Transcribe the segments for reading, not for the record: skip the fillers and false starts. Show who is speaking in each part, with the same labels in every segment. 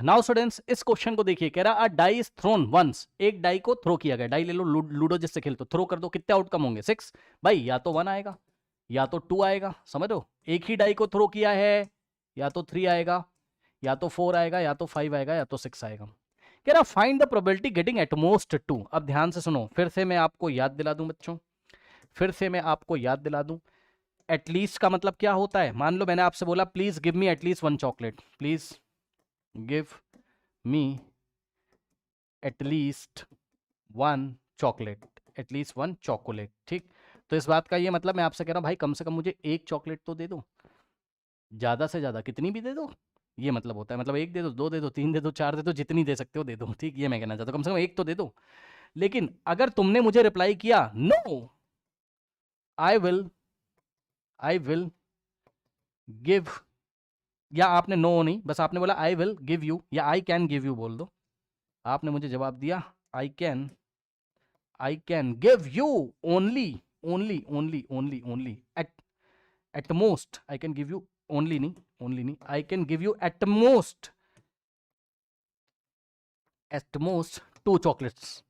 Speaker 1: Now students इस question को देखिए, कह रहा अ डाई इज थ्रोन वंस, एक डाई को थ्रो किया गया, डाई ले लो, लूडो जिससे खेलते हो, थ्रो कर दो, कितने आउटकम होंगे 6। भाई या तो 1 आएगा या तो 2 आएगा, समझ रहे हो, एक ही डाई को थ्रो किया है, या तो 3 आएगा या तो 4 आएगा या तो 5 आएगा या तो 6 आएगा। कह रहा find the probability getting at most 2। अब ध्यान से सुनो, फिर से मैं आपको याद दिला दूं बच्चों, फिर से मैं आपको याद दिला दूं। एटलीस्ट का मतलब क्या होता है, मान लो मैंने आपसे बोला please give me at least 1 chocolate, please give me at least 1 chocolate, at least 1 chocolate, ठीक। तो इस बात का ये मतलब मैं आपसे कह रहा हूं भाई कम से कम मुझे एक चॉकलेट तो दे दो, ज्यादा से ज्यादा कितनी भी दे दो, ये मतलब होता है, मतलब एक दे दो, दो दे दो, तीन दे दो, चार दे दो, जितनी दे सकते हो दे दो, ठीक। ये मैं कहना चाहता हूं कम से कम एक तो दे दो। लेकिन अगर तुमने मुझे रिप्लाई किया नो आई विल गिव, या आपने नो नहीं, बस आपने बोला आई विल गिव यू या आई कैन गिव यू बोल दो, आपने मुझे जवाब दिया I can give you only only at most, I can give you only नहीं, I can give you at most 2 chocolates,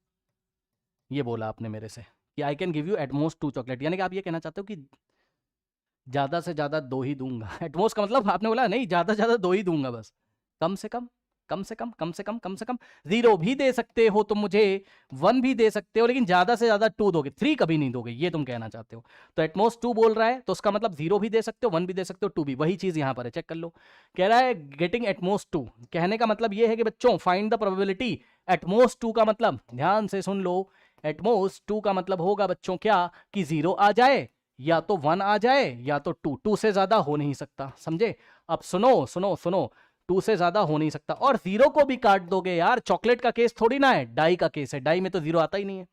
Speaker 1: ये बोला आपने मेरे से कि I can give you at most 2 chocolate, यानी कि आप ये कहना चाहते हो कि ज्यादा से ज्यादा 2 ही दूंगा। एटमोस्ट का मतलब आपने बोला नहीं ज्यादा से ज्यादा 2 ही दूंगा बस, कम से कम कम से कम 0 भी दे सकते हो तुम मुझे, 1 भी दे सकते हो, लेकिन ज्यादा से ज्यादा 2 दोगे, 3 कभी नहीं दोगे, ये तुम कहना चाहते हो। तो एटमोस्ट 2 बोल रहा है तो उसका मतलब 0 भी दे सकते हो, 1 भी दे सकते हो, 2 भी, वही चीज यहां पर है, चेक कर लो। कह रहा है गेटिंग एटमोस्ट 2, कहने का मतलब ये है कि बच्चों फाइंड द प्रोबेबिलिटी, एटमोस्ट 2 का मतलब ध्यान से सुन लो, एटमोस्ट 2 का मतलब होगा बच्चों क्या, कि 0 आ जाए या तो 1 आ जाए या तो 2 से ज्यादा हो नहीं सकता, समझे। अब सुनो सुनो सुनो, 2 से ज्यादा हो नहीं सकता, और 0 को भी काट दोगे यार, चॉकलेट का केस थोड़ी ना है, डाई का केस है, डाई में तो 0 आता ही नहीं है,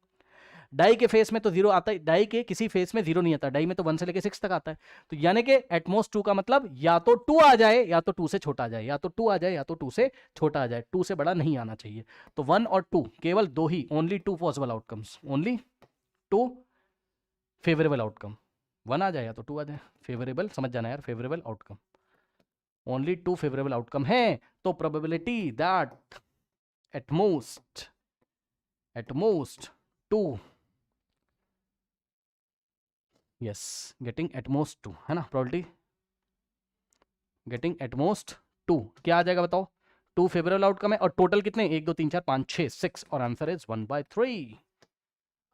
Speaker 1: डाई के फेस में तो 0 आता ही, डाई के किसी फेस में 0 नहीं आता, डाई में तो 1 से लेके 6 तक आता है। तो यानी कि एटमोस्ट 2 का मतलब या तो 2 आ जाए या तो 2 से छोटा आ जाए, या तो 2 आ जाए या तो 2 से छोटा आ जाए, 2 से बड़ा नहीं आना चाहिए। तो 1 और 2 केवल 2 ही, only 2 possible outcomes, only 2 favourable outcome, 1 आ जाए या तो 2 आ जाए, फेवरेबल, समझ जाना यार, favourable outcome, only 2 favourable outcome है। तो probability that at most 2, yes, getting eight most 2 है ना, प्रोबेबिलिटी गेटिंग एट मोस्ट 2 क्या आ जाएगा बताओ, 2 फेवरेबल आउटकम है, और टोटल कितने, 1 2 3 4 5 6 6, और आंसर इज 1/3।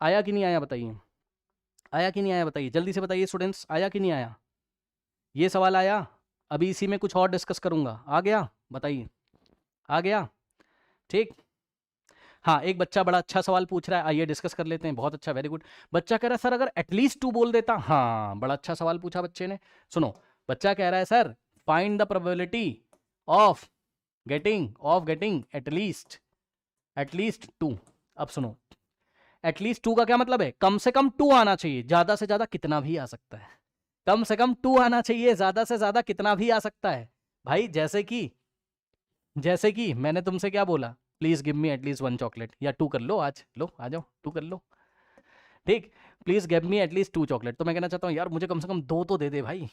Speaker 1: आया कि नहीं आया बताइए, आया कि नहीं आया बताइए, जल्दी से बताइए स्टूडेंट्स, आया कि नहीं आया, ये सवाल आया, अभी इसी में कुछ और डिस्कस करूंगा, आ गया बताइए, आ गया, ठीक। हाँ, एक बच्चा बड़ा अच्छा सवाल पूछ रहा है, आइए डिस्कस कर लेते हैं, बहुत अच्छा, वेरी गुड। बच्चा कह रहा है सर अगर एटलीस्ट 2 बोल देता, हाँ बड़ा अच्छा सवाल पूछा बच्चे ने। सुनो, बच्चा कह रहा है sir find the probability of getting at least 2। अब सुनो, एटलीस्ट 2 का क्या मतलब है, कम से कम 2 आना चाहिए, ज्यादा से ज्यादा कितना भी आ सकता है, कम से कम 2 आना चाहिए, ज्यादा से ज्यादा कितना भी आ सकता है। भाई जैसे कि मैंने तुमसे क्या बोला, please give me at least 1 chocolate, या 2 कर लो, आज लो आ जाओ 2 कर लो, ठीक। Please give me at least 2 chocolate, तो मैं कहना चाहता हूँ यार मुझे कम से कम 2 तो दे दे भाई।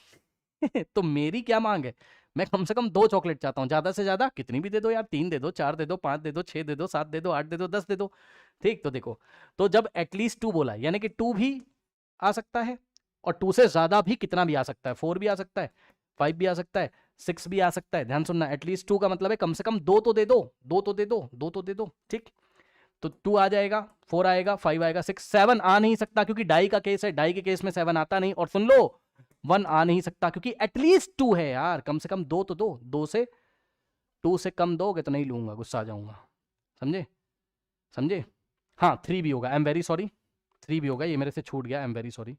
Speaker 1: तो मेरी क्या मांग है, मैं कम से कम 2 चॉकलेट चाहता हूँ, ज्यादा से ज्यादा कितनी भी दे दो यार, 3 दे दो, 4 दे दो, 5 दे दो, 6 दे दो, 7 दे दो, 8 दे दो, 10 दे दो, ठीक। तो देखो, तो जब एटलीस्ट 2 बोला यानी कि 2 भी आ सकता है, और 2 से ज्यादा भी कितना भी आ सकता है, 4 भी आ सकता है, 5 भी आ सकता है, 6 भी आ सकता है। ध्यान सुनना, एटलीस्ट 2 का मतलब है कम से कम 2 तो दे दो, 2 तो दे दो, 2 तो दे दो, ठीक। तो 2 आ जाएगा, 4 आएगा, 5 आएगा, 6, 7 आ नहीं सकता क्योंकि डाई का केस है, डाई के केस में 7 आता नहीं, और सुन लो 1 आ नहीं सकता क्योंकि एटलीस्ट 2 है यार, कम से कम 2 तो दो, 2 से कम दोगे तो नहीं लूंगा, गुस्सा आ जाऊंगा, समझे समझे। हाँ 3 भी होगा, आई एम वेरी सॉरी, 3 भी होगा, ये मेरे से छूट गया, आई एम वेरी सॉरी,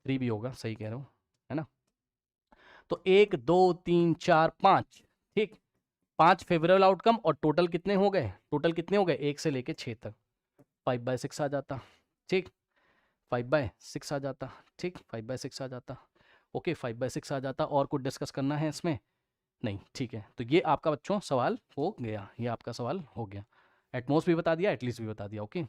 Speaker 1: 3 भी होगा, सही कह रहा हूँ, है ना। तो 1 2 3 4 5, ठीक, 5 फेवरेबल आउटकम, और टोटल कितने हो गए, टोटल कितने हो गए 1 से लेके 6 तक, 5/6 आ जाता, ठीक, 5/6 आ जाता, ठीक, 5/6 आ जाता, ओके 5/6 आ जाता। और कुछ डिस्कस करना है इसमें, नहीं, ठीक है। तो ये आपका बच्चों सवाल हो गया, ये आपका सवाल हो गया, एटमोस्ट भी बता दिया, एटलीस्ट भी बता दिया, ओके।